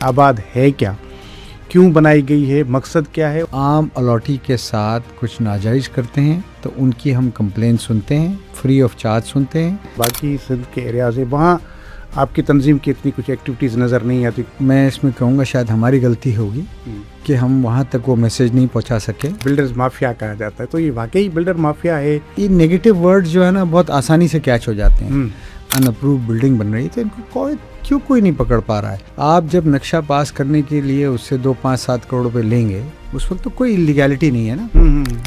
آباد ہے کیا, کیوں بنائی گئی ہے, مقصد کیا ہے؟ عام الاٹی کے ساتھ کچھ ناجائز کرتے ہیں تو ان کی ہم کمپلین سنتے ہیں, فری آف چارج سنتے ہیں. باقی سندھ کے ایریاز ہے وہاں آپ کی تنظیم کی اتنی کچھ ایکٹیویٹیز نظر نہیں آتی. میں اس میں کہوں گا شاید ہماری غلطی ہوگی کہ ہم وہاں تک وہ میسج نہیں پہنچا سکے. بلڈرز مافیا کہا جاتا ہے, تو یہ واقعی بلڈر مافیا ہے؟ یہ نیگیٹو ورڈ جو ہے نا بہت آسانی سے کیچ ہو جاتے ہیں. ان اپروو بلڈنگ بن رہی ہے تو کیوں کوئی نہیں پکڑ پا رہا ہے. آپ جب نقشہ پاس کرنے کے لیے اس سے 2, 5, 7 کروڑ روپے لیں گے اس وقت تو کوئی انلیگیلٹی نہیں ہے نا.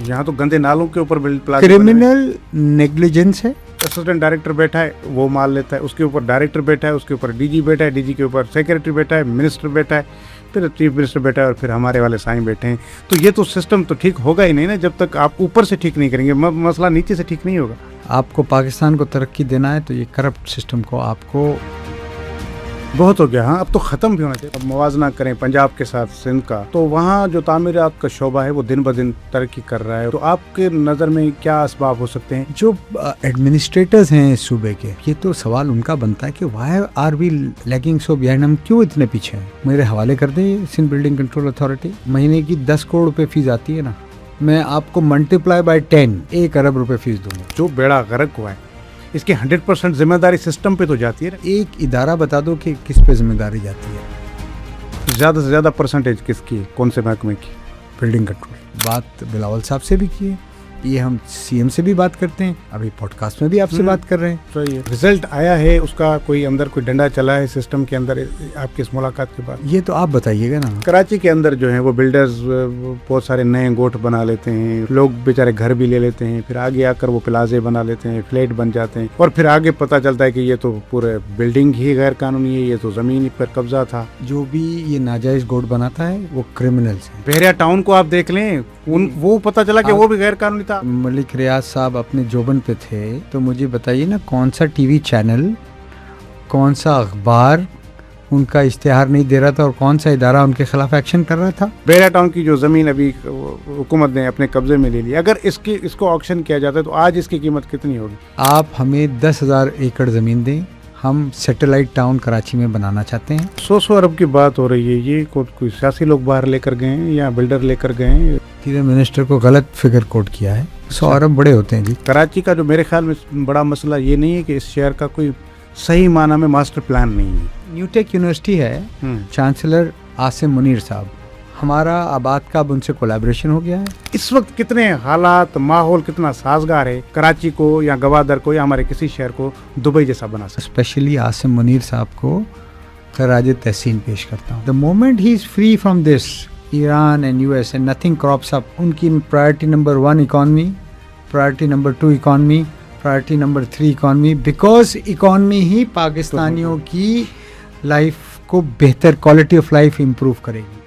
یہاں تو گندے نالوں کے اوپر کرمنل نیگلیجنس ہے. اسسٹنٹ ڈائریکٹر بیٹھا ہے وہ مال لیتا ہے, اس کے اوپر ڈائریکٹر بیٹھا ہے, اس کے اوپر ڈی جی بیٹھا ہے, ڈی جی کے اوپر سیکریٹری بیٹھا ہے, منسٹر بیٹھا ہے, پھر چیف منسٹر بیٹھا ہے, اور پھر ہمارے والے سائیں بیٹھے ہیں. تو یہ تو سسٹم تو ٹھیک ہوگا ہی نہیں نا جب تک آپ اوپر سے ٹھیک نہیں کریں گے. مسئلہ نیچے سے ٹھیک نہیں ہوگا. آپ کو پاکستان کو ترقی دینا ہے تو یہ کرپٹ سسٹم کو آپ کو بہت ہو گیا. ہاں اب تو ختم بھی ہونا چاہیے. اب موازنہ کریں پنجاب کے ساتھ سندھ کا, تو وہاں جو تعمیرات کا شعبہ ہے وہ دن بدن ترقی کر رہا ہے. تو آپ کے نظر میں کیا اسباب ہو سکتے ہیں؟ جو ایڈمنسٹریٹرز ہیں اس صوبے کے, یہ تو سوال ان کا بنتا ہے کہ why are we lagging so behind, ہم کیوں اتنے پیچھے ہیں. میرے حوالے کر دیں سندھ بلڈنگ کنٹرول اتھارٹی, مہینے کی 10 کروڑ روپے فیس آتی ہے نا, میں آپ کو ملٹیپلائی بائی 10 1 ارب روپے فیس دوں گا. جو بیڑا غرق ہوا ہے اس کی 100% ذمہ داری سسٹم پہ تو جاتی ہے. ایک ادارہ بتا دو کہ کس پہ ذمہ داری جاتی ہے. زیادہ سے زیادہ پرسنٹیج کس کی, کون سے محکمے کی؟ Building control. بات بلاول صاحب سے بھی کی ہے, یہ ہم سی ایم سے بھی بات کرتے ہیں, ابھی پوڈ کاسٹ میں بھی آپ سے بات کر رہے ہیں. تو یہ رزلٹ آیا ہے اس کا, کوئی اندر کوئی ڈنڈا چلا ہے سسٹم کے اندر آپ کی اس ملاقات کے بعد؟ یہ تو آپ بتائیے گا نا. کراچی کے اندر جو ہیں وہ بلڈرز بہت سارے نئے گوٹھ بنا لیتے ہیں, لوگ بیچارے گھر بھی لے لیتے ہیں, پھر آگے آ کر وہ پلازے بنا لیتے ہیں, فلیٹ بن جاتے ہیں, اور پھر آگے پتہ چلتا ہے کہ یہ تو پورے بلڈنگ ہی غیر قانونی ہے, یہ تو زمین پر قبضہ تھا. جو بھی یہ ناجائز گوٹھ بناتا ہے وہ کرمنلز ہیں. بحریہ ٹاؤن کو آپ دیکھ لیں, وہ پتہ چلا کہ وہ بھی غیر قانونی تھا. ملک ریاض صاحب اپنے جوبن پہ تھے, تو مجھے بتائیے نا کون سا ٹی وی چینل, کون سا اخبار ان کا اشتہار نہیں دے رہا تھا, اور کون سا ادارہ ان کے خلاف ایکشن کر رہا تھا. بحریہ ٹاؤن کی جو زمین ابھی حکومت نے اپنے قبضے میں لے لی, اگر اس کو آکشن کیا جاتا ہے تو آج اس کی قیمت کتنی ہوگی؟ آپ ہمیں 10,000 ایکڑ زمین دیں, ہم سیٹلائٹ ٹاؤن کراچی میں بنانا چاہتے ہیں. 100 ارب کی بات ہو رہی ہے. یہ کوئی سیاسی لوگ باہر لے کر گئے ہیں یا بلڈر لے کر گئے ہیں؟ تیرے منسٹر کو غلط فگر کوٹ کیا ہے. 100 ارب بڑے ہوتے ہیں جی. کراچی کا جو میرے خیال میں بڑا مسئلہ یہ نہیں ہے کہ اس شہر کا کوئی صحیح معنی میں ماسٹر پلان نہیں ہے. نیو ٹیک یونیورسٹی ہے, چانسلر عاصم منیر صاحب, ہمارا آباد کا اب ان سے کولیبریشن ہو گیا ہے. اس وقت کتنے حالات, ماحول کتنا سازگار ہے کراچی کو یا گوادر کو یا ہمارے کسی شہر کو دبئی جیسا بنا سکتے. اسپیشلی عاصم منیر صاحب کو خراج تحسین پیش کرتا ہوں. The moment he is free from this Iran and U S and nothing crops up. ان کی priority number 1 economy, priority number 2 economy, priority number 3 economy, because economy ہی پاکستانیوں کی لائف کو بہتر کوالٹی آف لائف امپروو کرے گی.